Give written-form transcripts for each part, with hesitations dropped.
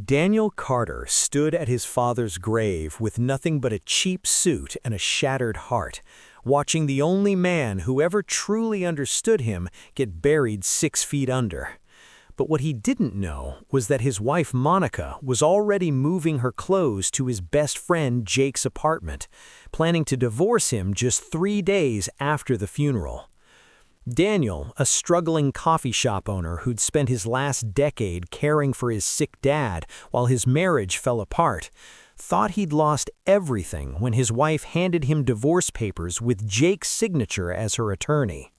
Daniel Carter stood at his father's grave with nothing but a cheap suit and a shattered heart, watching the only man who ever truly understood him get buried 6 feet under. But what he didn't know was that his wife Monica was already moving her clothes to his best friend Jake's apartment, planning to divorce him just 3 days after the funeral. Daniel, a struggling coffee shop owner who'd spent his last decade caring for his sick dad while his marriage fell apart, thought he'd lost everything when his wife handed him divorce papers with Jake's signature as her attorney.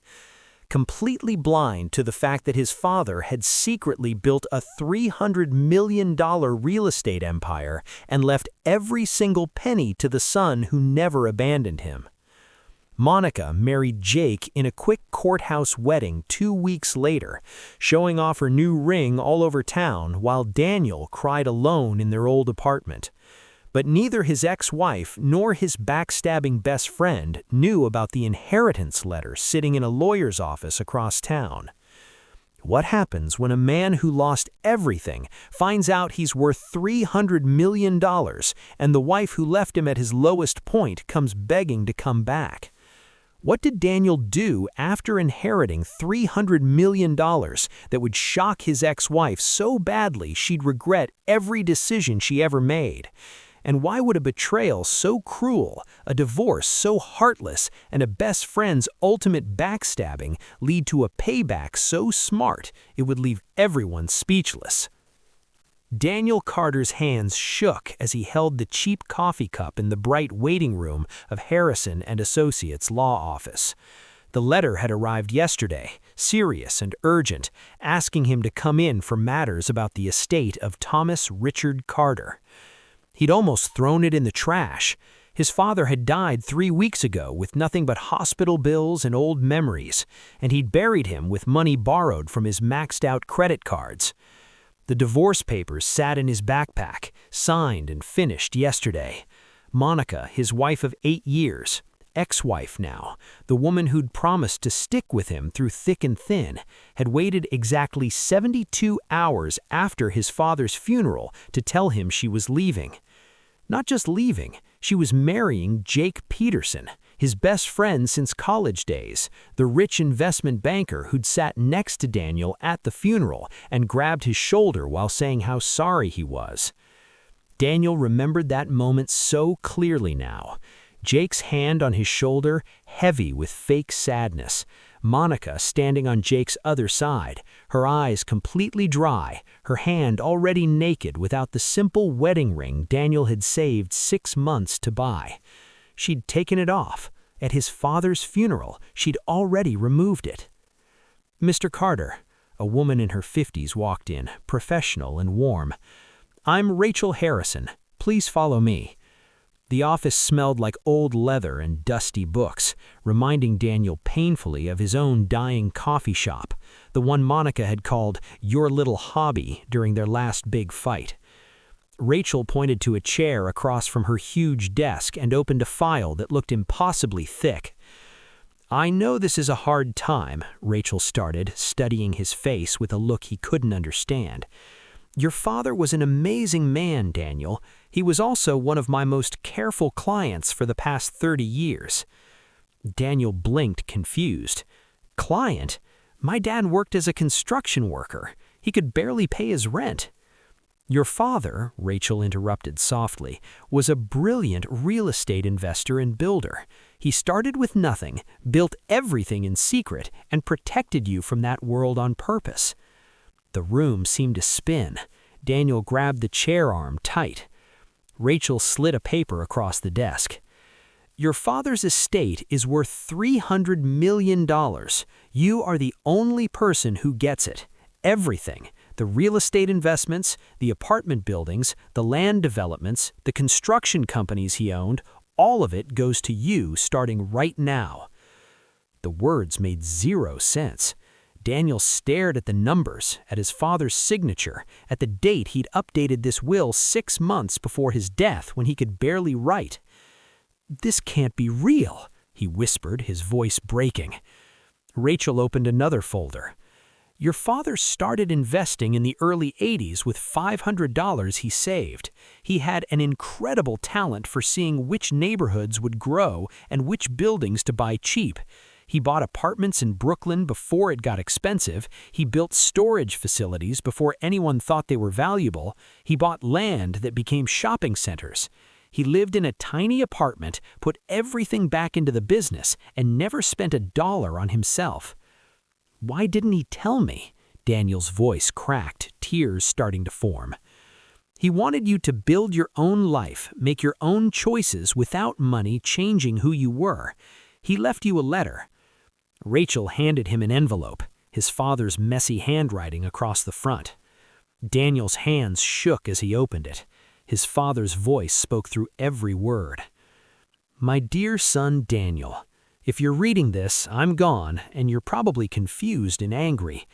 Completely blind to the fact that his father had secretly built a $300 million real estate empire and left every single penny to the son who never abandoned him. Monica married Jake in a quick courthouse wedding 2 weeks later, showing off her new ring all over town while Daniel cried alone in their old apartment. But neither his ex-wife nor his backstabbing best friend knew about the inheritance letter sitting in a lawyer's office across town. What happens when a man who lost everything finds out he's worth $300 million and the wife who left him at his lowest point comes begging to come back? What did Daniel do after inheriting $300 million that would shock his ex-wife so badly she'd regret every decision she ever made? And why would a betrayal so cruel, a divorce so heartless, and a best friend's ultimate backstabbing lead to a payback so smart it would leave everyone speechless? Daniel Carter's hands shook as he held the cheap coffee cup in the bright waiting room of Harrison and Associates law office. The letter had arrived yesterday, serious and urgent, asking him to come in for matters about the estate of Thomas Richard Carter. He'd almost thrown it in the trash. His father had died 3 weeks ago with nothing but hospital bills and old memories, and he'd buried him with money borrowed from his maxed-out credit cards. The divorce papers sat in his backpack, signed and finished yesterday. Monica, his wife of 8 years, ex-wife now, the woman who'd promised to stick with him through thick and thin, had waited exactly 72 hours after his father's funeral to tell him she was leaving. Not just leaving, she was marrying Jake Peterson, his best friend since college days, the rich investment banker who'd sat next to Daniel at the funeral and grabbed his shoulder while saying how sorry he was. Daniel remembered that moment so clearly now. Jake's hand on his shoulder, heavy with fake sadness. Monica standing on Jake's other side, her eyes completely dry, her hand already naked without the simple wedding ring Daniel had saved 6 months to buy. She'd taken it off. At his father's funeral, she'd already removed it. "Mr. Carter," a woman in her 50s walked in, professional and warm. "I'm Rachel Harrison. Please follow me." The office smelled like old leather and dusty books, reminding Daniel painfully of his own dying coffee shop, the one Monica had called "your little hobby" during their last big fight. Rachel pointed to a chair across from her huge desk and opened a file that looked impossibly thick. "I know this is a hard time," Rachel started, studying his face with a look he couldn't understand. "Your father was an amazing man, Daniel. He was also one of my most careful clients for the past 30 years. Daniel blinked, confused. "Client? My dad worked as a construction worker. He could barely pay his rent." "Your father," Rachel interrupted softly, "was a brilliant real estate investor and builder. He started with nothing, built everything in secret, and protected you from that world on purpose." The room seemed to spin. Daniel grabbed the chair arm tight. Rachel slid a paper across the desk. "Your father's estate is worth $300 million. You are the only person who gets it. Everything. The real estate investments, the apartment buildings, the land developments, the construction companies he owned, all of it goes to you starting right now." The words made zero sense. Daniel stared at the numbers, at his father's signature, at the date he'd updated this will 6 months before his death when he could barely write. "This can't be real," he whispered, his voice breaking. Rachel opened another folder. Your father started investing in the early 80s with $500 he saved. He had an incredible talent for seeing which neighborhoods would grow and which buildings to buy cheap. He bought apartments in Brooklyn before it got expensive. He built storage facilities before anyone thought they were valuable. He bought land that became shopping centers. He lived in a tiny apartment, put everything back into the business, and never spent a dollar on himself. Why didn't he tell me? Daniel's voice cracked, tears starting to form. He wanted you to build your own life, make your own choices without money changing who you were. He left you a letter. Rachel handed him an envelope, his father's messy handwriting across the front. Daniel's hands shook as he opened it. His father's voice spoke through every word. My dear son Daniel, if you're reading this, I'm gone, and you're probably confused and angry.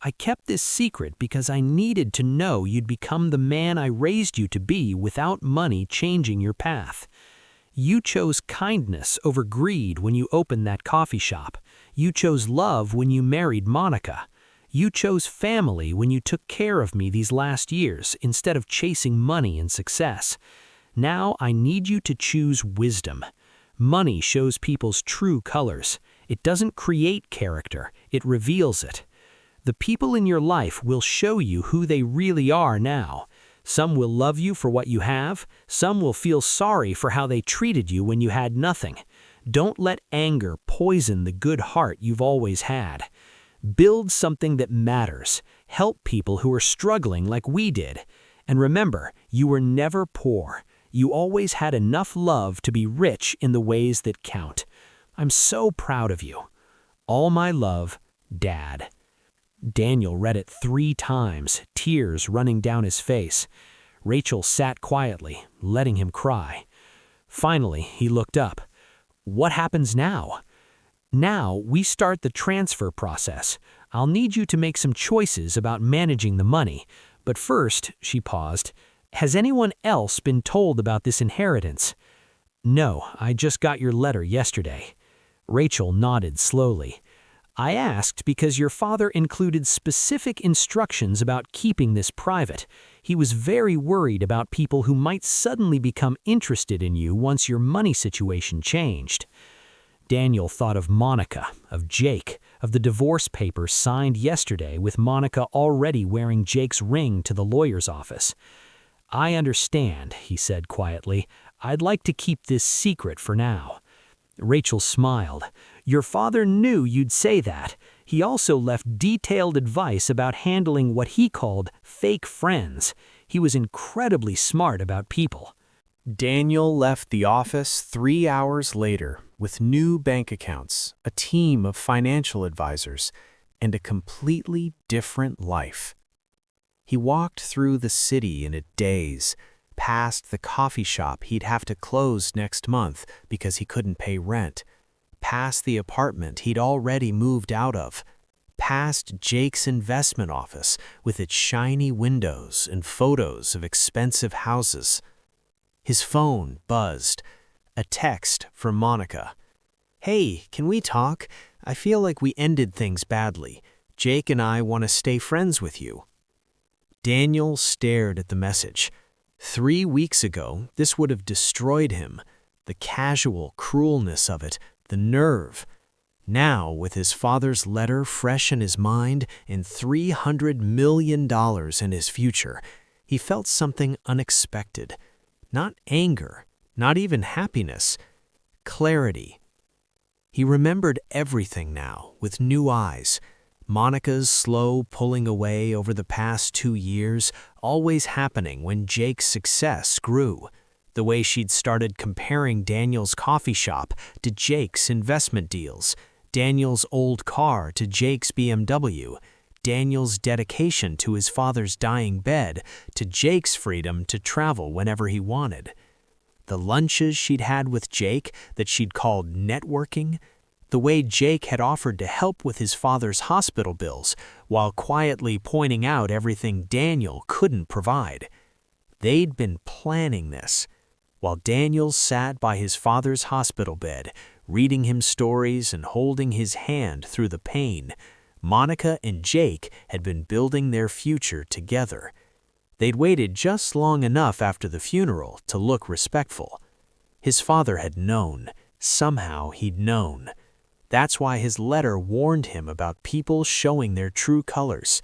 I kept this secret because I needed to know you'd become the man I raised you to be without money changing your path. You chose kindness over greed when you opened that coffee shop. You chose love when you married Monica. You chose family when you took care of me these last years instead of chasing money and success. Now I need you to choose wisdom. Money shows people's true colors. It doesn't create character, it reveals it. The people in your life will show you who they really are now. Some will love you for what you have. Some will feel sorry for how they treated you when you had nothing. Don't let anger poison the good heart you've always had. Build something that matters. Help people who are struggling like we did. And remember, you were never poor. You always had enough love to be rich in the ways that count. I'm so proud of you. All my love, Dad. Daniel read it 3 times, tears running down his face. Rachel sat quietly, letting him cry. Finally, he looked up. What happens now? Now, we start the transfer process. I'll need you to make some choices about managing the money. But first, she paused, has anyone else been told about this inheritance? No, I just got your letter yesterday. Rachel nodded slowly. I asked because your father included specific instructions about keeping this private. He was very worried about people who might suddenly become interested in you once your money situation changed. Daniel thought of Monica, of Jake, of the divorce papers signed yesterday with Monica already wearing Jake's ring to the lawyer's office. I understand, he said quietly. I'd like to keep this secret for now. Rachel smiled. Your father knew you'd say that. He also left detailed advice about handling what he called fake friends. He was incredibly smart about people. Daniel left the office 3 hours later with new bank accounts, a team of financial advisors, and a completely different life. He walked through the city in a daze, past the coffee shop he'd have to close next month because he couldn't pay rent, past the apartment he'd already moved out of, past Jake's investment office with its shiny windows and photos of expensive houses. His phone buzzed. A text from Monica. Hey, can we talk? I feel like we ended things badly. Jake and I want to stay friends with you. Daniel stared at the message. 3 weeks ago, this would have destroyed him. The casual cruelness of it, the nerve. Now, with his father's letter fresh in his mind and $300 million in his future, he felt something unexpected. Not anger, not even happiness. Clarity. He remembered everything now with new eyes. Monica's slow pulling away over the past 2 years, always happening when Jake's success grew. The way she'd started comparing Daniel's coffee shop to Jake's investment deals, Daniel's old car to Jake's BMW, Daniel's dedication to his father's dying bed to Jake's freedom to travel whenever he wanted. The lunches she'd had with Jake that she'd called networking, the way Jake had offered to help with his father's hospital bills while quietly pointing out everything Daniel couldn't provide. They'd been planning this. While Daniel sat by his father's hospital bed, reading him stories and holding his hand through the pain, Monica and Jake had been building their future together. They'd waited just long enough after the funeral to look respectful. His father had known. Somehow he'd known. That's why his letter warned him about people showing their true colors.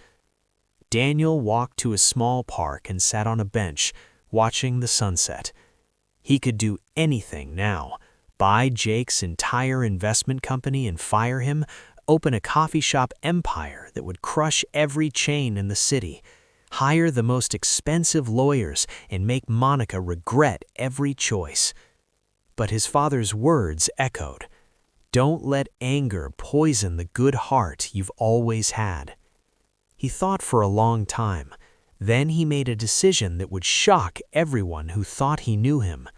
Daniel walked to a small park and sat on a bench, watching the sunset. He could do anything now. Buy Jake's entire investment company and fire him, open a coffee shop empire that would crush every chain in the city, hire the most expensive lawyers and make Monica regret every choice. But his father's words echoed. Don't let anger poison the good heart you've always had. He thought for a long time. Then he made a decision that would shock everyone who thought he knew him.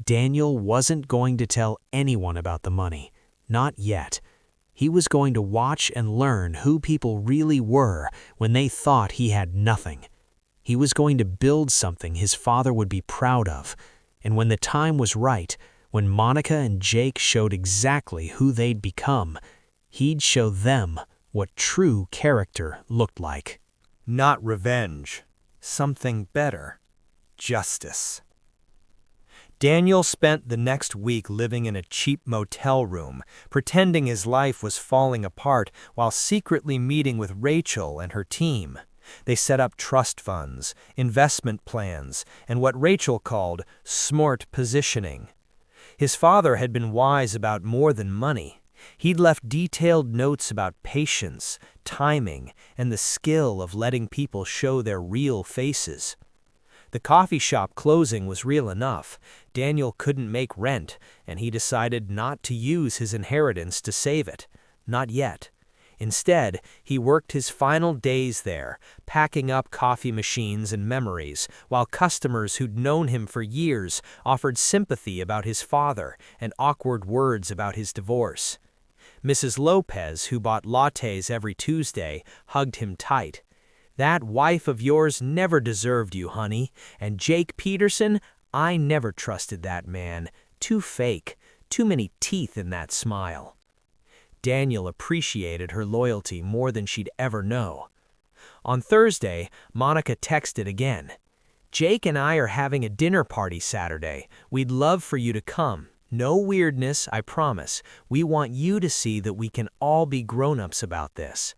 Daniel wasn't going to tell anyone about the money. Not yet. He was going to watch and learn who people really were when they thought he had nothing. He was going to build something his father would be proud of. And when the time was right, when Monica and Jake showed exactly who they'd become, he'd show them what true character looked like. Not revenge. Something better. Justice. Daniel spent the next week living in a cheap motel room, pretending his life was falling apart while secretly meeting with Rachel and her team. They set up trust funds, investment plans, and what Rachel called smart positioning. His father had been wise about more than money. He'd left detailed notes about patience, timing, and the skill of letting people show their real faces. The coffee shop closing was real enough. Daniel couldn't make rent, and he decided not to use his inheritance to save it. Not yet. Instead, he worked his final days there, packing up coffee machines and memories, while customers who'd known him for years offered sympathy about his father and awkward words about his divorce. Mrs. Lopez, who bought lattes every Tuesday, hugged him tight. That wife of yours never deserved you, honey. And Jake Peterson, I never trusted that man. Too fake. Too many teeth in that smile. Daniel appreciated her loyalty more than she'd ever know. On Thursday, Monica texted again. Jake and I are having a dinner party Saturday. We'd love for you to come. No weirdness, I promise. We want you to see that we can all be grown-ups about this.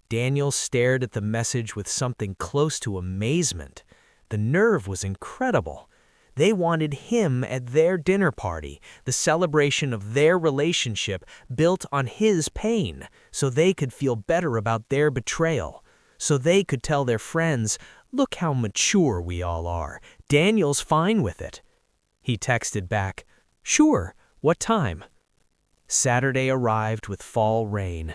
Daniel stared at the message with something close to amazement. The nerve was incredible. They wanted him at their dinner party, the celebration of their relationship built on his pain, so they could feel better about their betrayal, so they could tell their friends, look how mature we all are. Daniel's fine with it. He texted back, sure, what time? Saturday arrived with fall rain.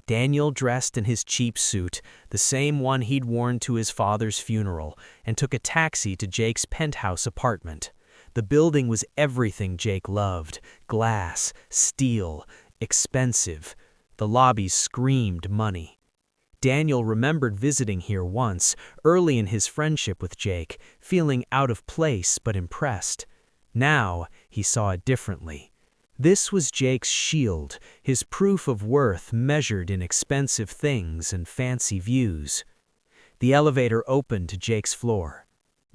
Daniel dressed in his cheap suit, the same one he'd worn to his father's funeral, and took a taxi to Jake's penthouse apartment. The building was everything Jake loved: glass, steel, expensive. The lobby screamed money. Daniel remembered visiting here once, early in his friendship with Jake, feeling out of place but impressed. Now he saw it differently. This was Jake's shield, his proof of worth measured in expensive things and fancy views. The elevator opened to Jake's floor.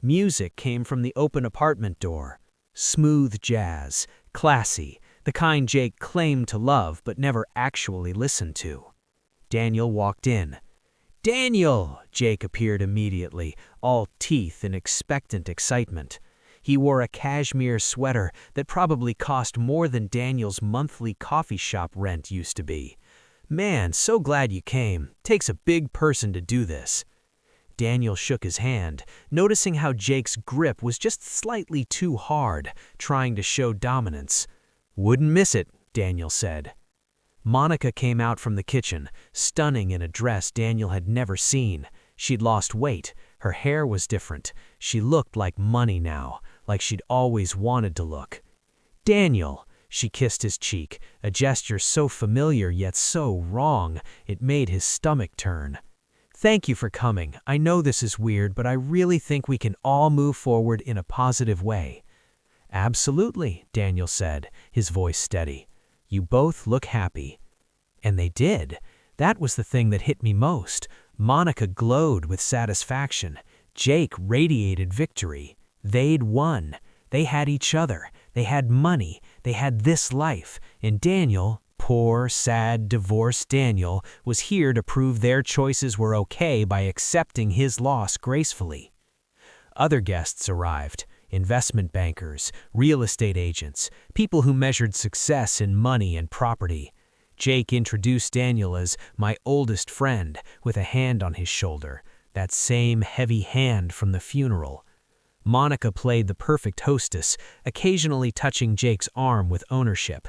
Music came from the open apartment door. Smooth jazz, classy, the kind Jake claimed to love but never actually listened to. Daniel walked in. "Daniel!" Jake appeared immediately, all teeth in expectant excitement. He wore a cashmere sweater that probably cost more than Daniel's monthly coffee shop rent used to be. "Man, so glad you came. Takes a big person to do this." Daniel shook his hand, noticing how Jake's grip was just slightly too hard, trying to show dominance. "Wouldn't miss it," Daniel said. Monica came out from the kitchen, stunning in a dress Daniel had never seen. She'd lost weight. Her hair was different. She looked like money now, like she'd always wanted to look. "Daniel!" She kissed his cheek, a gesture so familiar yet so wrong, it made his stomach turn. "Thank you for coming. I know this is weird, but I really think we can all move forward in a positive way." "Absolutely," Daniel said, his voice steady. "You both look happy." And they did. That was the thing that hit me most. Monica glowed with satisfaction. Jake radiated victory. They'd won. They had each other. They had money. They had this life. And Daniel, poor, sad, divorced Daniel, was here to prove their choices were okay by accepting his loss gracefully. Other guests arrived. Investment bankers, real estate agents, people who measured success in money and property. Jake introduced Daniel as my oldest friend, with a hand on his shoulder, that same heavy hand from the funeral. Monica played the perfect hostess, occasionally touching Jake's arm with ownership.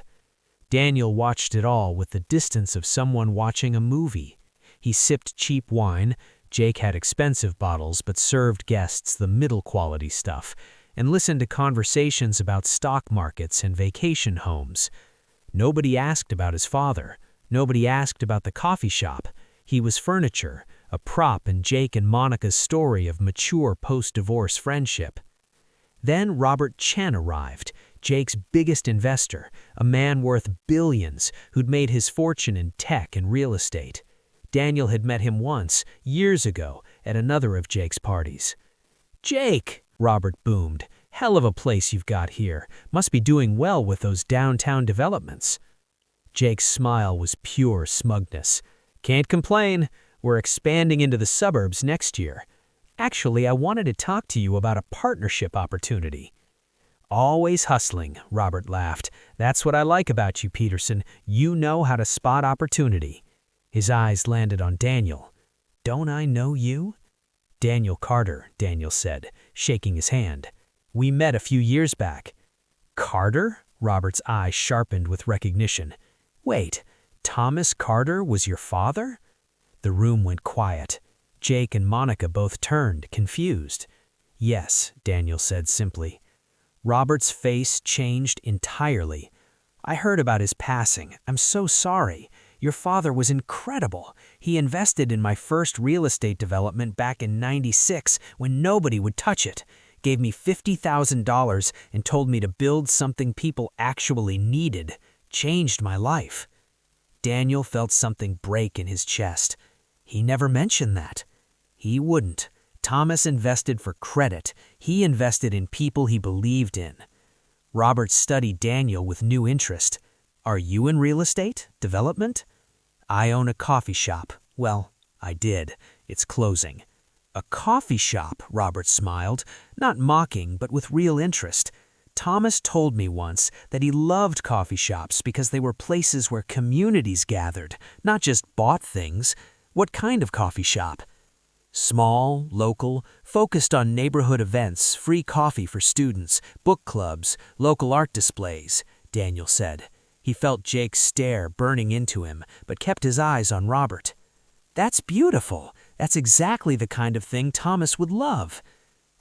Daniel watched it all with the distance of someone watching a movie. He sipped cheap wine. Jake had expensive bottles but served guests the middle-quality stuff, and listened to conversations about stock markets and vacation homes. Nobody asked about his father. Nobody asked about the coffee shop. He was furniture, a prop in Jake and Monica's story of mature post-divorce friendship. Then Robert Chen arrived, Jake's biggest investor, a man worth billions who'd made his fortune in tech and real estate. Daniel had met him once, years ago, at another of Jake's parties. "Jake!" Robert boomed. "Hell of a place you've got here. Must be doing well with those downtown developments." Jake's smile was pure smugness. "Can't complain. We're expanding into the suburbs next year. Actually, I wanted to talk to you about a partnership opportunity." "Always hustling," Robert laughed. "That's what I like about you, Peterson. You know how to spot opportunity." His eyes landed on Daniel. "Don't I know you?" "Daniel Carter," Daniel said, shaking his hand. "We met a few years back." "Carter?" Robert's eyes sharpened with recognition. "Wait, Thomas Carter was your father?" The room went quiet. Jake and Monica both turned, confused. "Yes," Daniel said simply. Robert's face changed entirely. "I heard about his passing. I'm so sorry. Your father was incredible. He invested in my first real estate development back in '96 when nobody would touch it. Gave me $50,000 and told me to build something people actually needed. Changed my life." Daniel felt something break in his chest. He never mentioned that. He wouldn't. Thomas invested for credit. He invested in people he believed in. Robert studied Daniel with new interest. "Are you in real estate? Development?" "I own a coffee shop. Well, I did. It's closing." "A coffee shop?" Robert smiled, not mocking but with real interest. "Thomas told me once that he loved coffee shops because they were places where communities gathered, not just bought things. What kind of coffee shop?" "Small, local, focused on neighborhood events, free coffee for students, book clubs, local art displays," Daniel said. He felt Jake's stare burning into him, but kept his eyes on Robert. "That's beautiful. That's exactly the kind of thing Thomas would love."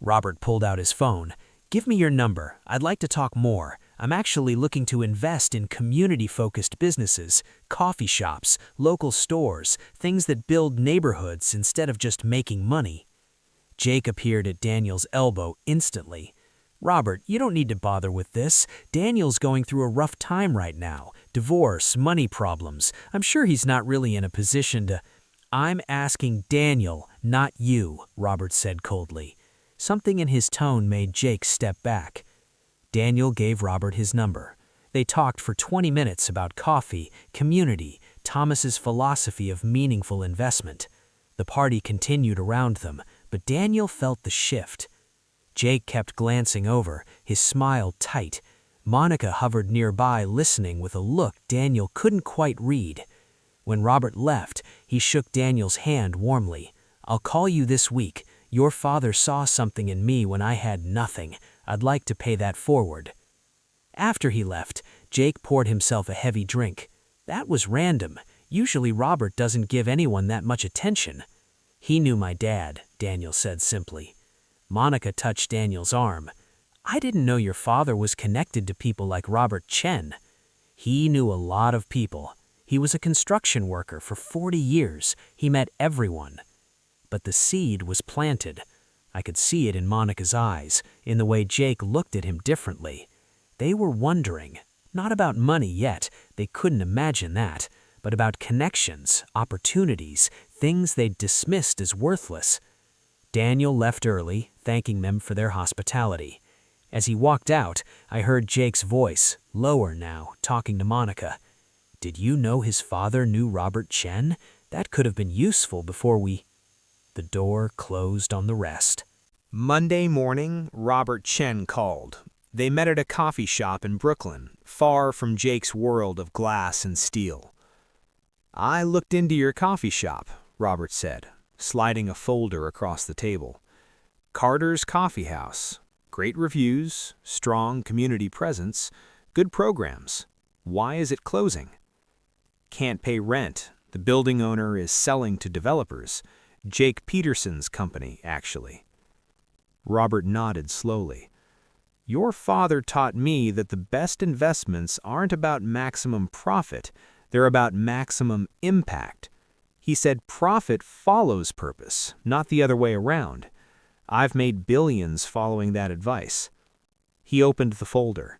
Robert pulled out his phone. "Give me your number. I'd like to talk more. I'm actually looking to invest in community-focused businesses, coffee shops, local stores, things that build neighborhoods instead of just making money." Jake appeared at Daniel's elbow instantly. "Robert, you don't need to bother with this. Daniel's going through a rough time right now. Divorce, money problems. I'm sure he's not really in a position to—" "I'm asking Daniel, not you," Robert said coldly. Something in his tone made Jake step back. Daniel gave Robert his number. They talked for 20 minutes about coffee, community, Thomas's philosophy of meaningful investment. The party continued around them, but Daniel felt the shift. Jake kept glancing over, his smile tight. Monica hovered nearby, listening with a look Daniel couldn't quite read. When Robert left, he shook Daniel's hand warmly. "I'll call you this week. Your father saw something in me when I had nothing. I'd like to pay that forward." After he left, Jake poured himself a heavy drink. "That was random. Usually Robert doesn't give anyone that much attention." "He knew my dad," Daniel said simply. Monica touched Daniel's arm. "I didn't know your father was connected to people like Robert Chen." "He knew a lot of people. He was a construction worker for 40 years. He met everyone." But the seed was planted. I could see it in Monica's eyes, in the way Jake looked at him differently. They were wondering, not about money yet, they couldn't imagine that, but about connections, opportunities, things they'd dismissed as worthless. Daniel left early, thanking them for their hospitality. As he walked out, I heard Jake's voice, lower now, talking to Monica. "Did you know his father knew Robert Chen? That could have been useful before we—" The door closed on the rest. Monday morning, Robert Chen called. They met at a coffee shop in Brooklyn, far from Jake's world of glass and steel. "I looked into your coffee shop," Robert said, sliding a folder across the table. "Carter's Coffee House. Great reviews, strong community presence, good programs. Why is it closing?" "Can't pay rent. The building owner is selling to developers. Jake Peterson's company, actually." Robert nodded slowly. "Your father taught me that the best investments aren't about maximum profit, they're about maximum impact. He said profit follows purpose, not the other way around. I've made billions following that advice." He opened the folder.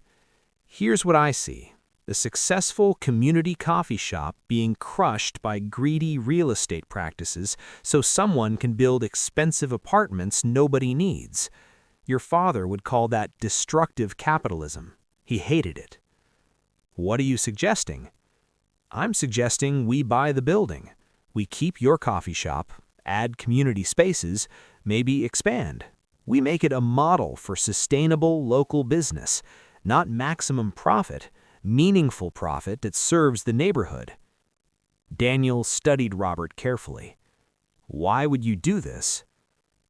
"Here's what I see. The successful community coffee shop being crushed by greedy real estate practices so someone can build expensive apartments nobody needs. Your father would call that destructive capitalism. He hated it." "What are you suggesting?" "I'm suggesting we buy the building. We keep your coffee shop, add community spaces, maybe expand. We make it a model for sustainable local business, not maximum profit, meaningful profit that serves the neighborhood." Daniel studied Robert carefully. "Why would you do this?"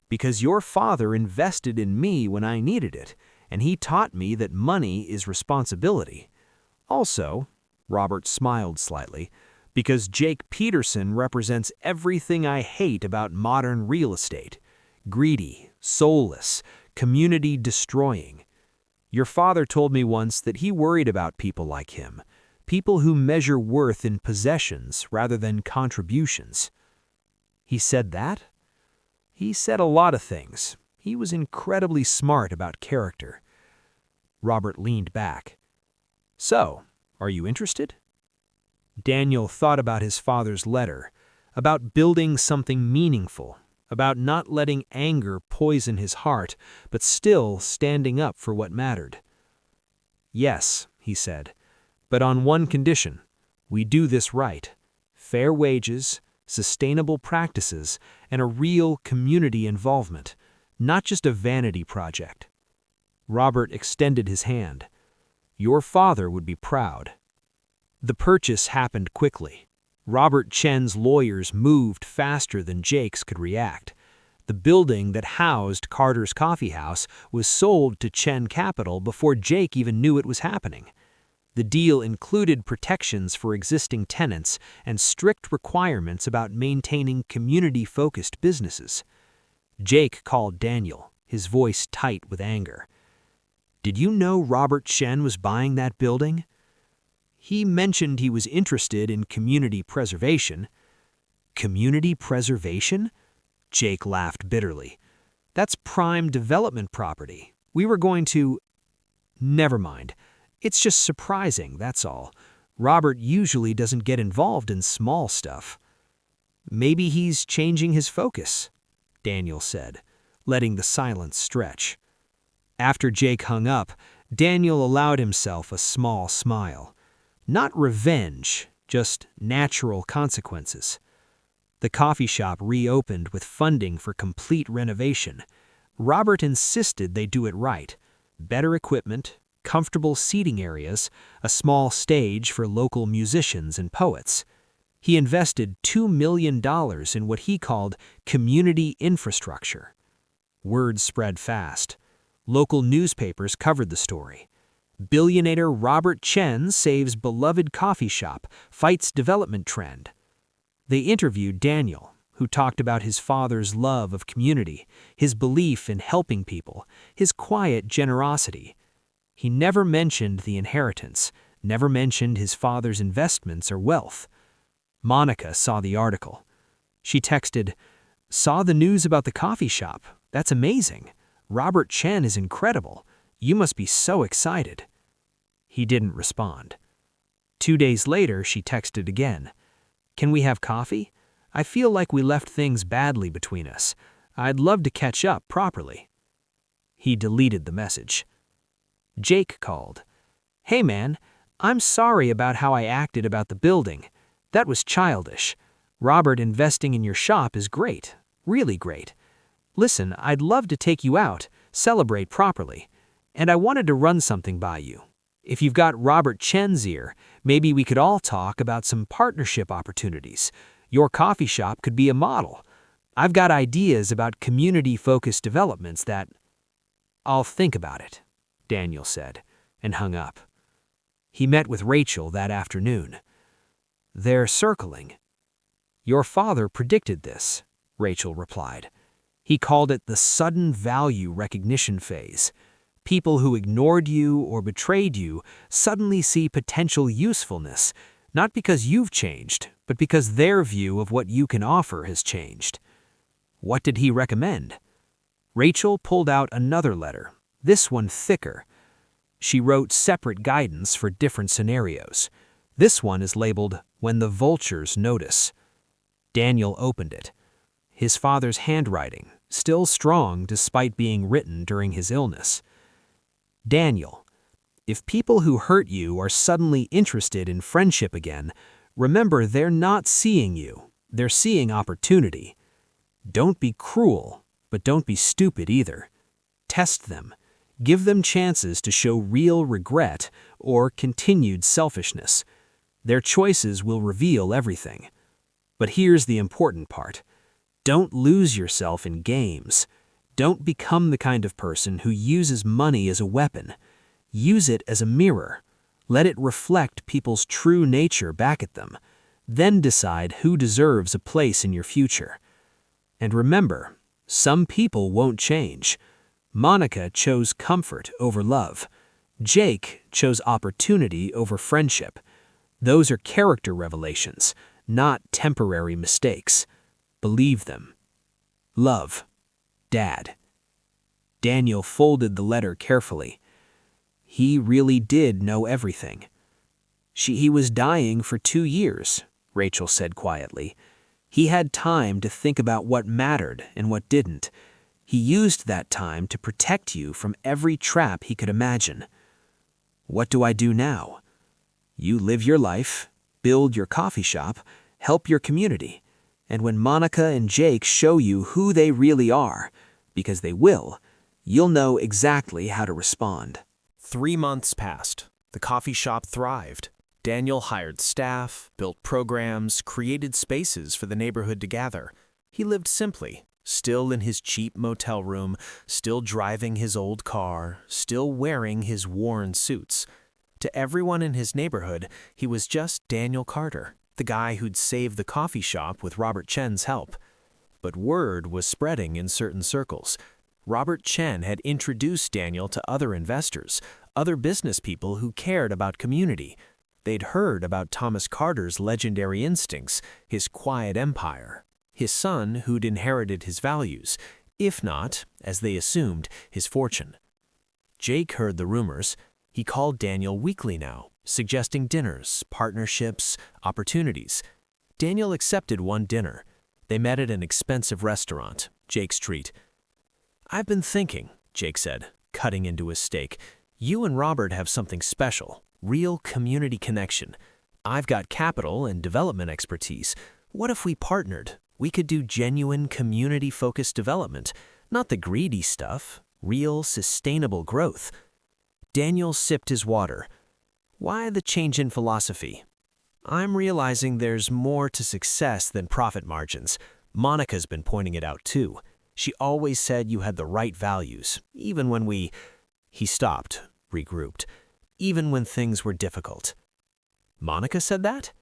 "Because your father invested in me when I needed it, and he taught me that money is responsibility. Also," Robert smiled slightly, "because Jake Peterson represents everything I hate about modern real estate. Greedy, soulless, community-destroying. Your father told me once that he worried about people like him, people who measure worth in possessions rather than contributions." "He said that?" "He said a lot of things. He was incredibly smart about character." Robert leaned back. "So, are you interested?" Daniel thought about his father's letter, about building something meaningful, about not letting anger poison his heart, but still standing up for what mattered. "Yes," he said, "but on one condition. We do this right. Fair wages, sustainable practices, and a real community involvement, not just a vanity project." Robert extended his hand. "Your father would be proud." The purchase happened quickly. Robert Chen's lawyers moved faster than Jake's could react. The building that housed Carter's Coffee House was sold to Chen Capital before Jake even knew it was happening. The deal included protections for existing tenants and strict requirements about maintaining community-focused businesses. Jake called Daniel, his voice tight with anger. "Did you know Robert Chen was buying that building?" "He mentioned he was interested in community preservation." "Community preservation?" Jake laughed bitterly. "That's prime development property. We were going to—" "Never mind. It's just surprising, that's all. Robert usually doesn't get involved in small stuff." "Maybe he's changing his focus," Daniel said, letting the silence stretch. After Jake hung up, Daniel allowed himself a small smile. Not revenge, just natural consequences. The coffee shop reopened with funding for complete renovation. Robert insisted they do it right. Better equipment, comfortable seating areas, a small stage for local musicians and poets. He invested $2 million in what he called community infrastructure. Word spread fast. Local newspapers covered the story. Billionaire Robert Chen saves beloved coffee shop, fights development trend. They interviewed Daniel, who talked about his father's love of community, his belief in helping people, his quiet generosity. He never mentioned the inheritance, never mentioned his father's investments or wealth. Monica saw the article. She texted, "Saw the news about the coffee shop. That's amazing. Robert Chen is incredible. You must be so excited." He didn't respond. 2 days later, she texted again. Can we have coffee? I feel like we left things badly between us. I'd love to catch up properly." He deleted the message. Jake called. "Hey man, I'm sorry about how I acted about the building. That was childish. Robert, investing in your shop is great, really great. Listen, I'd love to take you out, celebrate properly. And I wanted to run something by you. If you've got Robert Chen's ear, maybe we could all talk about some partnership opportunities. Your coffee shop could be a model. I've got ideas about community-focused developments that—" "I'll think about it," Daniel said, and hung up. He met with Rachel that afternoon. "They're circling." "Your father predicted this," Rachel replied. "He called it the sudden value recognition phase. People who ignored you or betrayed you suddenly see potential usefulness, not because you've changed, but because their view of what you can offer has changed." What did he recommend? Rachel pulled out another letter, this one thicker. She wrote separate guidance for different scenarios. This one is labeled, "When the Vultures Notice." Daniel opened it. His father's handwriting, still strong despite being written during his illness. "Daniel, if people who hurt you are suddenly interested in friendship again, remember they're not seeing you, they're seeing opportunity. Don't be cruel, but don't be stupid either. Test them. Give them chances to show real regret or continued selfishness. Their choices will reveal everything. But here's the important part. Don't lose yourself in games. Don't become the kind of person who uses money as a weapon. Use it as a mirror. Let it reflect people's true nature back at them. Then decide who deserves a place in your future. And remember, some people won't change. Monica chose comfort over love. Jake chose opportunity over friendship. Those are character revelations, not temporary mistakes. Believe them. Love, Dad. Daniel folded the letter carefully. He really did know everything. He was dying for 2 years, Rachel said quietly. He had time to think about what mattered and what didn't. He used that time to protect you from every trap he could imagine. What do I do now? You live your life, build your coffee shop, help your community. And when Monica and Jake show you who they really are, because they will, you'll know exactly how to respond. 3 months passed. The coffee shop thrived. Daniel hired staff, built programs, created spaces for the neighborhood to gather. He lived simply, still in his cheap motel room, still driving his old car, still wearing his worn suits. To everyone in his neighborhood, he was just Daniel Carter, the guy who'd saved the coffee shop with Robert Chen's help. But word was spreading in certain circles. Robert Chen had introduced Daniel to other investors, other business people who cared about community. They'd heard about Thomas Carter's legendary instincts, his quiet empire, his son who'd inherited his values, if not, as they assumed, his fortune. Jake heard the rumors. He called Daniel weekly now, suggesting dinners, partnerships, opportunities. Daniel accepted one dinner. They met at an expensive restaurant, Jake's treat. "I've been thinking," Jake said, cutting into his steak. "You and Robert have something special, real community connection. I've got capital and development expertise. What if we partnered? We could do genuine community-focused development, not the greedy stuff, real sustainable growth." Daniel sipped his water. "Why the change in philosophy?" "I'm realizing there's more to success than profit margins. Monica's been pointing it out too. She always said you had the right values, even when we—" He stopped, regrouped. "Even when things were difficult." "Monica said that?"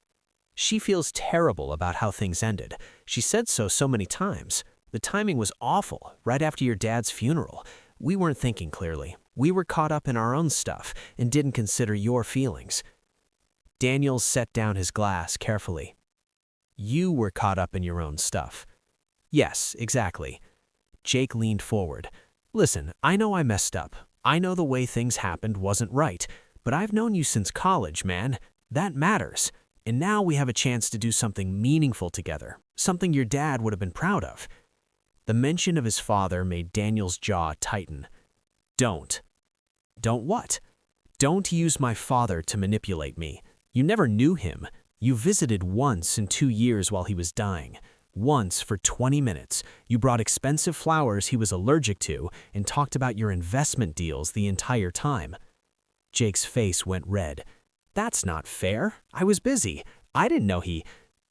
"She feels terrible about how things ended. She said so many times. The timing was awful, right after your dad's funeral. We weren't thinking clearly. We were caught up in our own stuff and didn't consider your feelings." Daniel set down his glass carefully. "You were caught up in your own stuff." "Yes, exactly." Jake leaned forward. "Listen, I know I messed up. I know the way things happened wasn't right, but I've known you since college, man. That matters. and now we have a chance to do something meaningful together, something your dad would have been proud of." The mention of his father made Daniel's jaw tighten. "Don't." "Don't what?" "Don't use my father to manipulate me. You never knew him. You visited once in 2 years while he was dying. Once for 20 minutes. You brought expensive flowers he was allergic to and talked about your investment deals the entire time." Jake's face went red. "That's not fair. I was busy. I didn't know he—"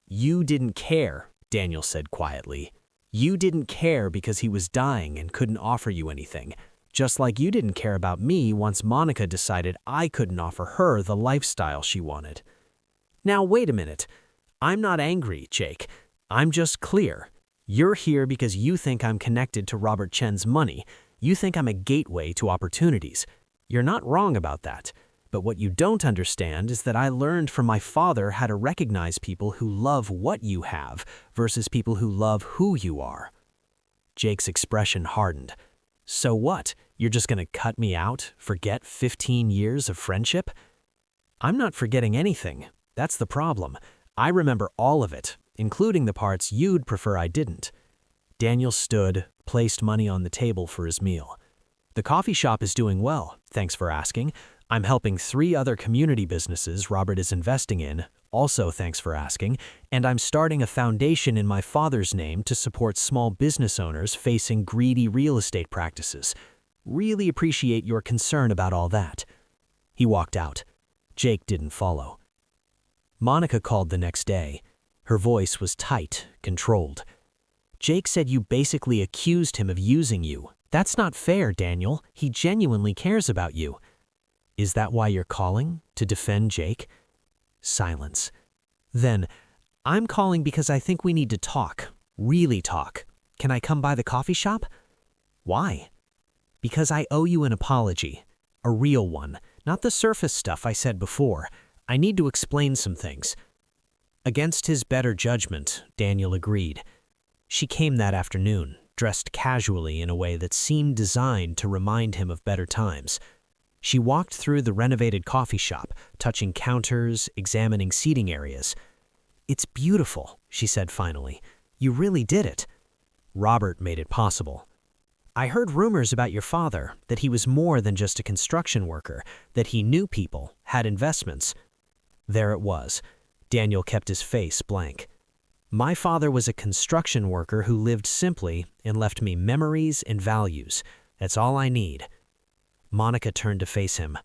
"You didn't care," Daniel said quietly. "You didn't care because he was dying and couldn't offer you anything. Just like you didn't care about me once Monica decided I couldn't offer her the lifestyle she wanted." "Now wait a minute. I'm not angry, Jake. I'm just clear. You're here because you think I'm connected to Robert Chen's money. You think I'm a gateway to opportunities. You're not wrong about that. But what you don't understand is that I learned from my father how to recognize people who love what you have versus people who love who you are." Jake's expression hardened. "So what? You're just going to cut me out, forget 15 years of friendship?" "I'm not forgetting anything. That's the problem. I remember all of it, including the parts you'd prefer I didn't." Daniel stood, placed money on the table for his meal. "The coffee shop is doing well, thanks for asking. I'm helping 3 other community businesses Robert is investing in, also thanks for asking, and I'm starting a foundation in my father's name to support small business owners facing greedy real estate practices. Really appreciate your concern about all that." He walked out. Jake didn't follow. Monica called the next day. Her voice was tight, controlled. "Jake said you basically accused him of using you. That's not fair, Daniel. He genuinely cares about you." "Is that why you're calling? To defend Jake?" Silence. Then, "I'm calling because I think we need to talk. Really talk. Can I come by the coffee shop?" "Why?" "Because I owe you an apology. A real one. Not the surface stuff I said before. I need to explain some things." Against his better judgment, Daniel agreed. She came that afternoon, dressed casually in a way that seemed designed to remind him of better times. She walked through the renovated coffee shop, touching counters, examining seating areas. "It's beautiful," she said finally. "You really did it." "Robert made it possible." "I heard rumors about your father, that he was more than just a construction worker, that he knew people, had investments." There it was. Daniel kept his face blank. "My father was a construction worker who lived simply and left me memories and values. That's all I need." Monica turned to face him.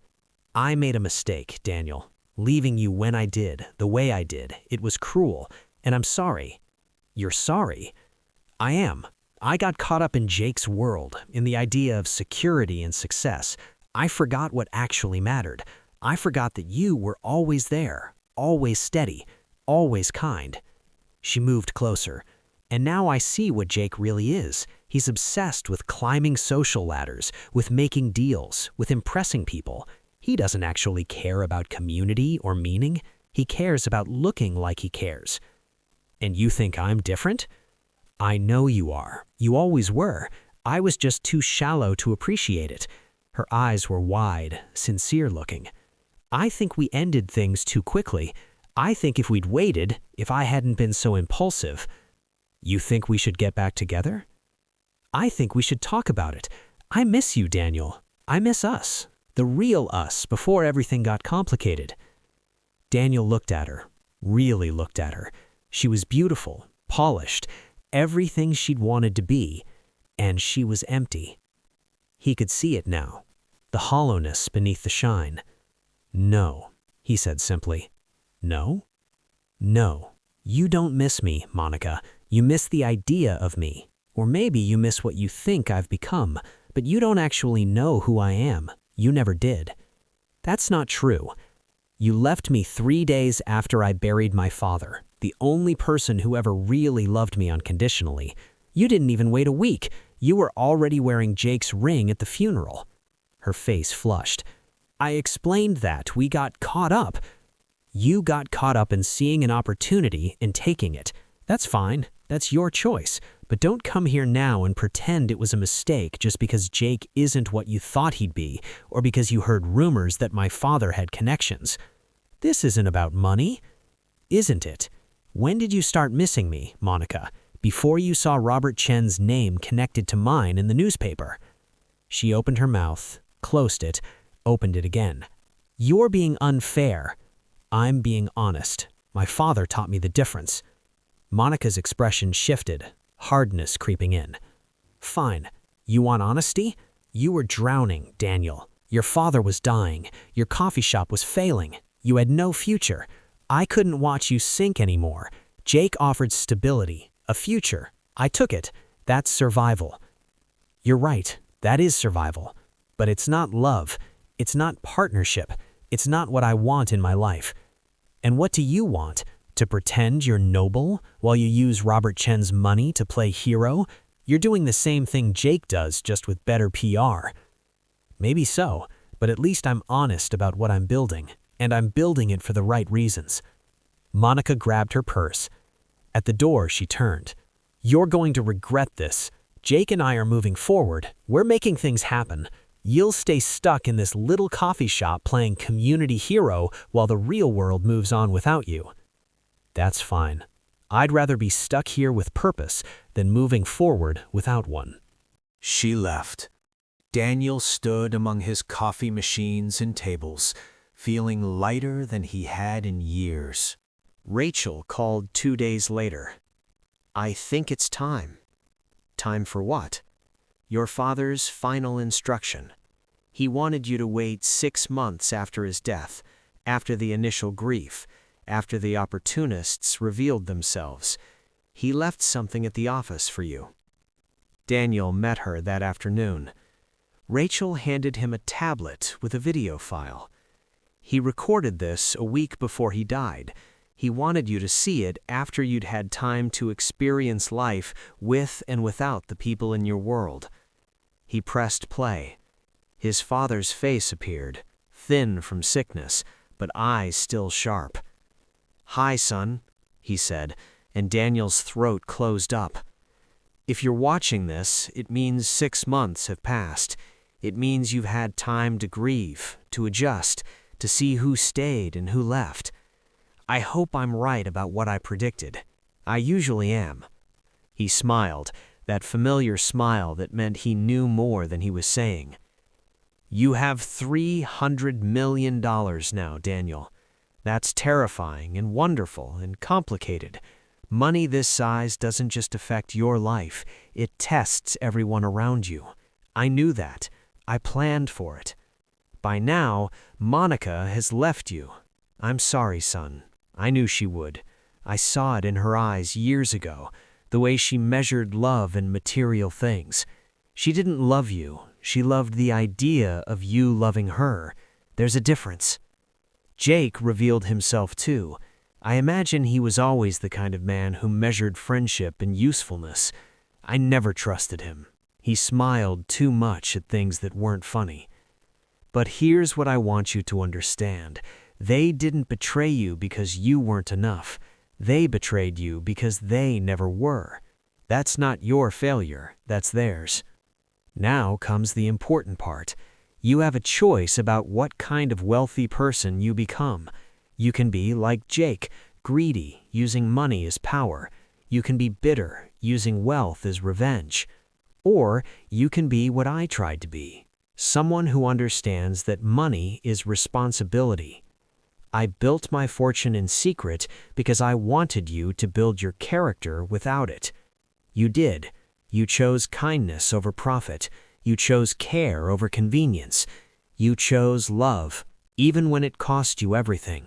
"I made a mistake, Daniel. Leaving you when I did, the way I did. It was cruel, and I'm sorry." "You're sorry?" "I am. I got caught up in Jake's world, in the idea of security and success. I forgot what actually mattered. I forgot that you were always there, always steady, always kind." She moved closer. "And now I see what Jake really is. He's obsessed with climbing social ladders, with making deals, with impressing people. He doesn't actually care about community or meaning. He cares about looking like he cares." "And you think I'm different?" "I know you are. You always were. I was just too shallow to appreciate it." Her eyes were wide, sincere looking. "I think we ended things too quickly. I think if we'd waited, if I hadn't been so impulsive." "You think we should get back together?" "I think we should talk about it. I miss you, Daniel. I miss us. The real us, before everything got complicated." Daniel looked at her, really looked at her. She was beautiful, polished, everything she'd wanted to be, and she was empty. He could see it now, the hollowness beneath the shine. "No," he said simply. "No?" "No. You don't miss me, Monica. You miss the idea of me. Or maybe you miss what you think I've become, but you don't actually know who I am. You never did." "That's not true. You left me 3 days after I buried my father, the only person who ever really loved me unconditionally. You didn't even wait a week. You were already wearing Jake's ring at the funeral." Her face flushed. "I explained that. We got caught up." "You got caught up in seeing an opportunity and taking it. That's fine. That's your choice. But don't come here now and pretend it was a mistake just because Jake isn't what you thought he'd be, or because you heard rumors that my father had connections. This isn't about money. isn't it? When did you start missing me, Monica? Before you saw Robert Chen's name connected to mine in the newspaper." She opened her mouth, closed it, opened it again. "You're being unfair." "I'm being honest. My father taught me the difference." Monica's expression shifted, hardness creeping in. "Fine. You want honesty? You were drowning, Daniel. Your father was dying. Your coffee shop was failing. You had no future. I couldn't watch you sink anymore. Jake offered stability, a future. I took it. That's survival." "You're right. That is survival. But it's not love. It's not partnership. It's not what I want in my life." "And what do you want? To pretend you're noble while you use Robert Chen's money to play hero? You're doing the same thing Jake does, just with better PR." "Maybe so, but at least I'm honest about what I'm building, and I'm building it for the right reasons." Monica grabbed her purse. At the door, she turned. "You're going to regret this. Jake and I are moving forward. We're making things happen. You'll stay stuck in this little coffee shop playing community hero while the real world moves on without you." "That's fine. I'd rather be stuck here with purpose than moving forward without one." She left. Daniel stood among his coffee machines and tables, feeling lighter than he had in years. Rachel called 2 days later. "I think it's time." "Time for what?" "Your father's final instruction. He wanted you to wait 6 months after his death, after the initial grief, after the opportunists revealed themselves. He left something at the office for you." Daniel met her that afternoon. Rachel handed him a tablet with a video file. "He recorded this a week before he died. He wanted you to see it after you'd had time to experience life with and without the people in your world." He pressed play. His father's face appeared, thin from sickness, but eyes still sharp. "Hi, son," he said, and Daniel's throat closed up. "If you're watching this, it means 6 months have passed. It means you've had time to grieve, to adjust, to see who stayed and who left. I hope I'm right about what I predicted. I usually am." He smiled, that familiar smile that meant he knew more than he was saying. "You have $300 million now, Daniel. That's terrifying and wonderful and complicated. Money this size doesn't just affect your life, it tests everyone around you. I knew that. I planned for it. By now, Monica has left you. I'm sorry, son. I knew she would. I saw it in her eyes years ago, the way she measured love in material things. She didn't love you. She loved the idea of you loving her. There's a difference." Jake revealed himself too. I imagine he was always the kind of man who measured friendship and usefulness. I never trusted him. He smiled too much at things that weren't funny. But here's what I want you to understand. They didn't betray you because you weren't enough. They betrayed you because they never were. That's not your failure, that's theirs. Now comes the important part. You have a choice about what kind of wealthy person you become. You can be like Jake, greedy, using money as power. You can be bitter, using wealth as revenge. Or you can be what I tried to be, someone who understands that money is responsibility. I built my fortune in secret because I wanted you to build your character without it. You did. You chose kindness over profit. You chose care over convenience. You chose love, even when it cost you everything.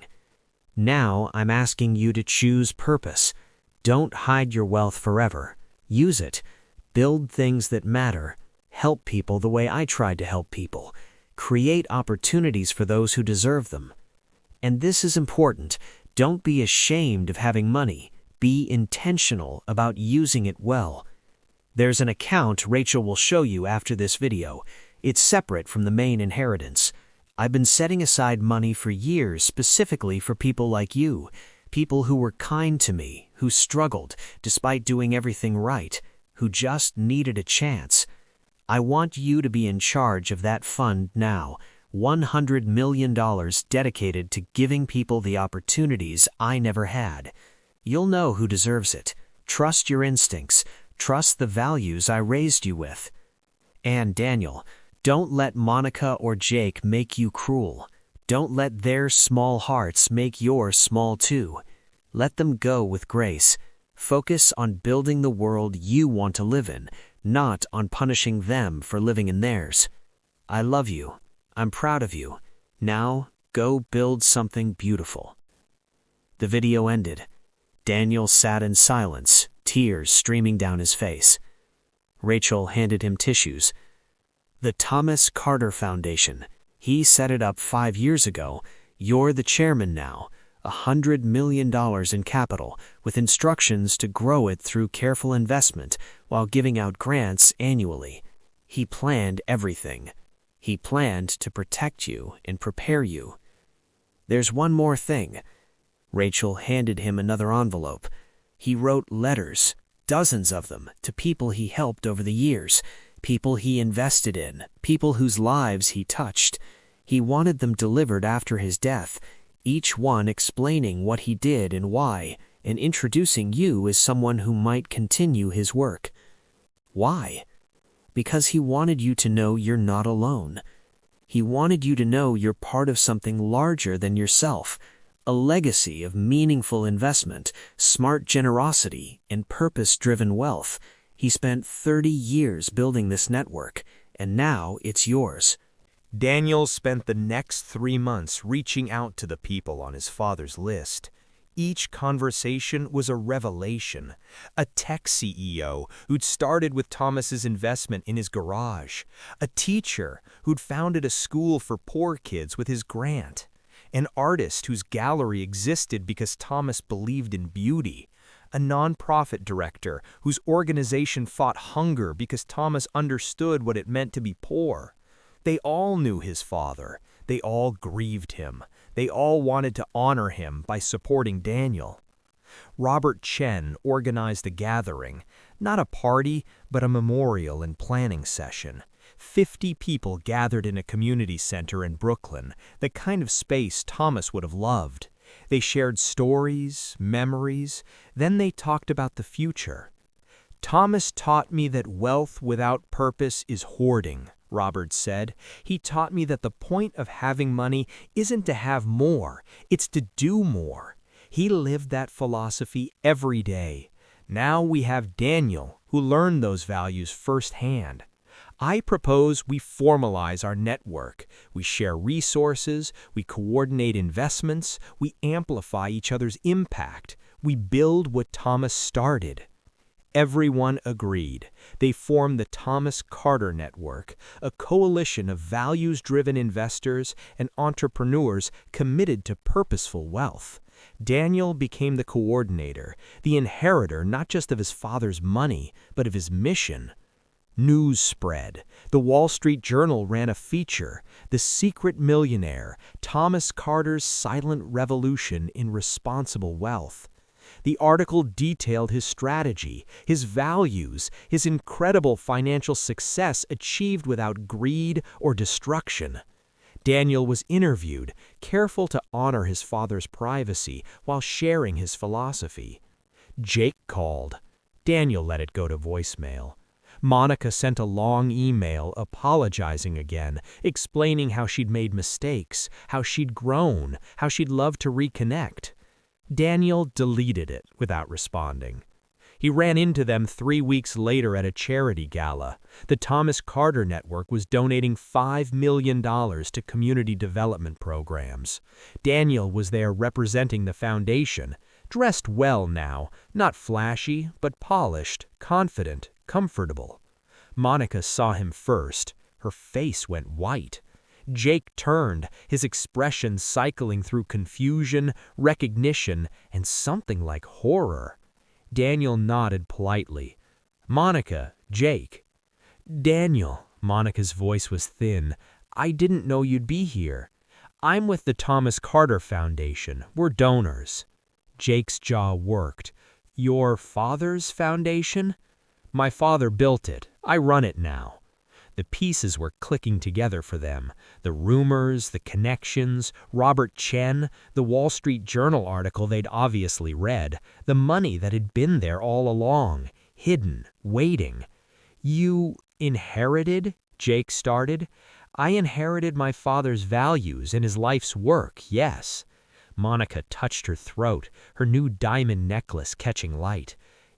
Now I'm asking you to choose purpose. Don't hide your wealth forever. Use it. Build things that matter. Help people the way I tried to help people. Create opportunities for those who deserve them. And this is important. Don't be ashamed of having money. Be intentional about using it well. There's an account Rachel will show you after this video. It's separate from the main inheritance. I've been setting aside money for years specifically for people like you, people who were kind to me, who struggled despite doing everything right, who just needed a chance. I want you to be in charge of that fund now. $100 million dedicated to giving people the opportunities I never had. You'll know who deserves it. Trust your instincts. Trust the values I raised you with. And Daniel, don't let Monica or Jake make you cruel. Don't let their small hearts make yours small too. Let them go with grace. Focus on building the world you want to live in, not on punishing them for living in theirs. I love you. I'm proud of you. Now, go build something beautiful. The video ended. Daniel sat in silence, tears streaming down his face. Rachel handed him tissues. The Thomas Carter Foundation. He set it up 5 years ago. You're the chairman now. $100 million in capital, with instructions to grow it through careful investment while giving out grants annually. He planned everything. He planned to protect you and prepare you. There's one more thing. Rachel handed him another envelope. He wrote letters, dozens of them, to people he helped over the years, people he invested in, people whose lives he touched. He wanted them delivered after his death, each one explaining what he did and why, and introducing you as someone who might continue his work. Why? Because he wanted you to know you're not alone. He wanted you to know you're part of something larger than yourself, a legacy of meaningful investment, smart generosity, and purpose-driven wealth. He spent 30 years building this network, and now it's yours. Daniel spent the next 3 months reaching out to the people on his father's list. Each conversation was a revelation. A tech CEO who'd started with Thomas's investment in his garage. A teacher who'd founded a school for poor kids with his grant. An artist whose gallery existed because Thomas believed in beauty. A nonprofit director whose organization fought hunger because Thomas understood what it meant to be poor. They all knew his father. They all grieved him. They all wanted to honor him by supporting Daniel. Robert Chen organized a gathering, not a party, but a memorial and planning session. 50 people gathered in a community center in Brooklyn, the kind of space Thomas would have loved. They shared stories, memories, then they talked about the future. Thomas taught me that wealth without purpose is hoarding, Robert said. He taught me that the point of having money isn't to have more, it's to do more. He lived that philosophy every day. Now we have Daniel, who learned those values firsthand. I propose we formalize our network. We share resources, we coordinate investments, we amplify each other's impact. We build what Thomas started. Everyone agreed. They formed the Thomas Carter Network, a coalition of values-driven investors and entrepreneurs committed to purposeful wealth. Daniel became the coordinator, the inheritor not just of his father's money, but of his mission. News spread. The Wall Street Journal ran a feature, The Secret Millionaire, Thomas Carter's Silent Revolution in Responsible Wealth. The article detailed his strategy, his values, his incredible financial success achieved without greed or destruction. Daniel was interviewed, careful to honor his father's privacy while sharing his philosophy. Jake called. Daniel let it go to voicemail. Monica sent a long email apologizing again, explaining how she'd made mistakes, how she'd grown, how she'd love to reconnect. Daniel deleted it without responding. He ran into them 3 weeks later at a charity gala. The Thomas Carter Network was donating $5 million to community development programs. Daniel was there representing the foundation, dressed well now, not flashy, but polished, confident, comfortable. Monica saw him first. Her face went white. Jake turned, his expression cycling through confusion, recognition, and something like horror. Daniel nodded politely. "Monica, Jake." "Daniel," Monica's voice was thin, "I didn't know you'd be here. I'm with the Thomas Carter Foundation. We're donors." Jake's jaw worked. "Your father's foundation?" "My father built it. I run it now." The pieces were clicking together for them. The rumors, the connections, Robert Chen, the Wall Street Journal article they'd obviously read, the money that had been there all along, hidden, waiting. "You inherited?" Jake started. "I inherited my father's values and his life's work, yes." Monica touched her throat, her new diamond necklace catching light.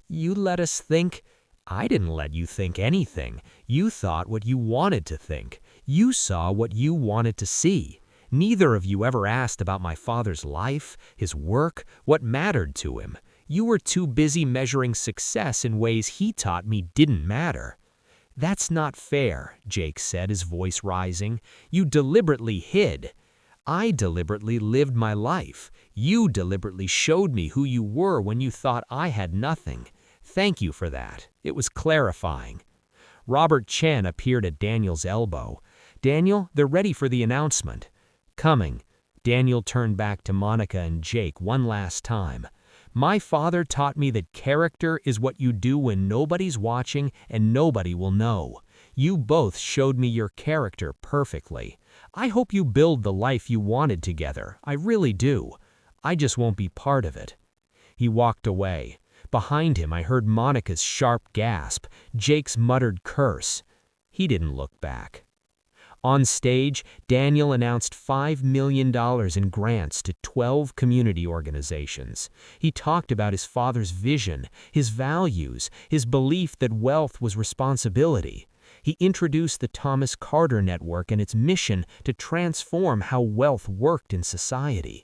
"You let us think—" "I didn't let you think anything. You thought what you wanted to think. You saw what you wanted to see. Neither of you ever asked about my father's life, his work, what mattered to him. You were too busy measuring success in ways he taught me didn't matter." "That's not fair," Jake said, his voice rising. "You deliberately hid. I deliberately lived my life. You deliberately showed me who you were when you thought I had nothing. Thank you for that. It was clarifying." Robert Chen appeared at Daniel's elbow. "Daniel, they're ready for the announcement." "Coming." Daniel turned back to Monica and Jake one last time. "My father taught me that character is what you do when nobody's watching and nobody will know. You both showed me your character perfectly. I hope you build the life you wanted together. I really do. I just won't be part of it." He walked away. Behind him, I heard Monica's sharp gasp, Jake's muttered curse. He didn't look back. On stage, Daniel announced $5 million in grants to 12 community organizations. He talked about his father's vision, his values, his belief that wealth was responsibility. He introduced the Thomas Carter Network and its mission to transform how wealth worked in society.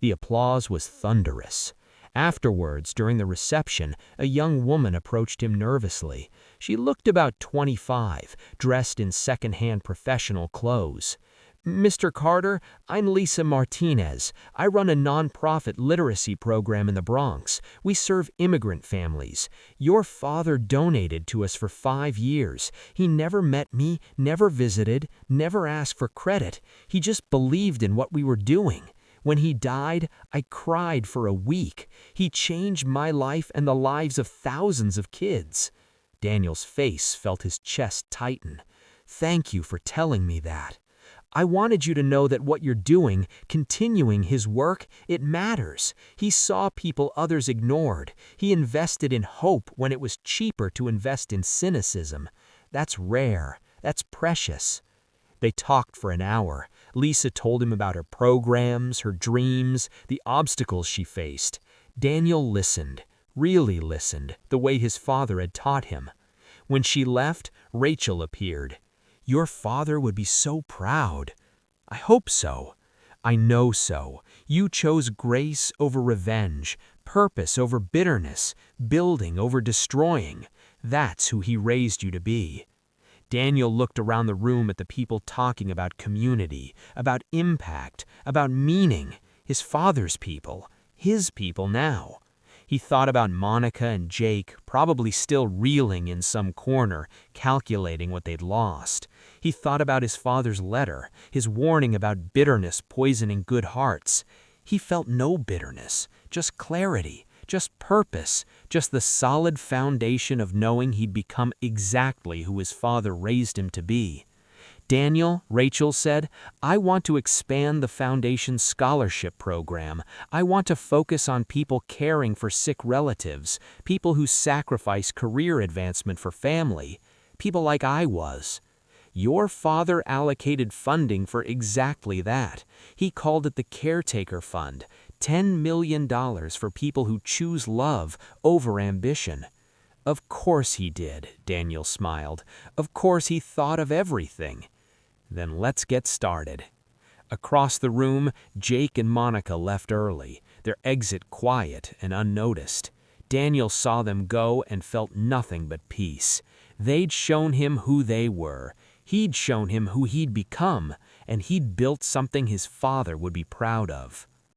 The applause was thunderous. Afterwards, during the reception, a young woman approached him nervously. She looked about 25, dressed in second-hand professional clothes. "Mr. Carter, I'm Lisa Martinez. I run a nonprofit literacy program in the Bronx. We serve immigrant families. Your father donated to us for 5 years. He never met me, never visited, never asked for credit. He just believed in what we were doing. When he died, I cried for a week. He changed my life and the lives of thousands of kids." Daniel's face felt his chest tighten. "Thank you for telling me that. I wanted you to know that what you're doing, continuing his work, it matters. He saw people others ignored. He invested in hope when it was cheaper to invest in cynicism. That's rare. That's precious." They talked for an hour. Lisa told him about her programs, her dreams, the obstacles she faced. Daniel listened, really listened, the way his father had taught him. When she left, Rachel appeared. "Your father would be so proud." "I hope so. I know so. You chose grace over revenge, purpose over bitterness, building over destroying. That's who he raised you to be." Daniel looked around the room at the people talking about community, about impact, about meaning. His father's people, his people now. He thought about Monica and Jake, probably still reeling in some corner, calculating what they'd lost. He thought about his father's letter, his warning about bitterness poisoning good hearts. He felt no bitterness, just clarity, just purpose, just the solid foundation of knowing he'd become exactly who his father raised him to be. "Daniel," Rachel said, "I want to expand the Foundation's scholarship program. I want to focus on people caring for sick relatives, people who sacrifice career advancement for family, people like I was." Your father allocated funding for exactly that. He called it the Caretaker Fund, $10 million for people who choose love over ambition. "Of course he did," Daniel smiled. "Of course he thought of everything." "Then let's get started." Across the room, Jake and Monica left early, their exit quiet and unnoticed. Daniel saw them go and felt nothing but peace. They'd shown him who they were. He'd shown him who he'd become, and he'd built something his father would be proud of.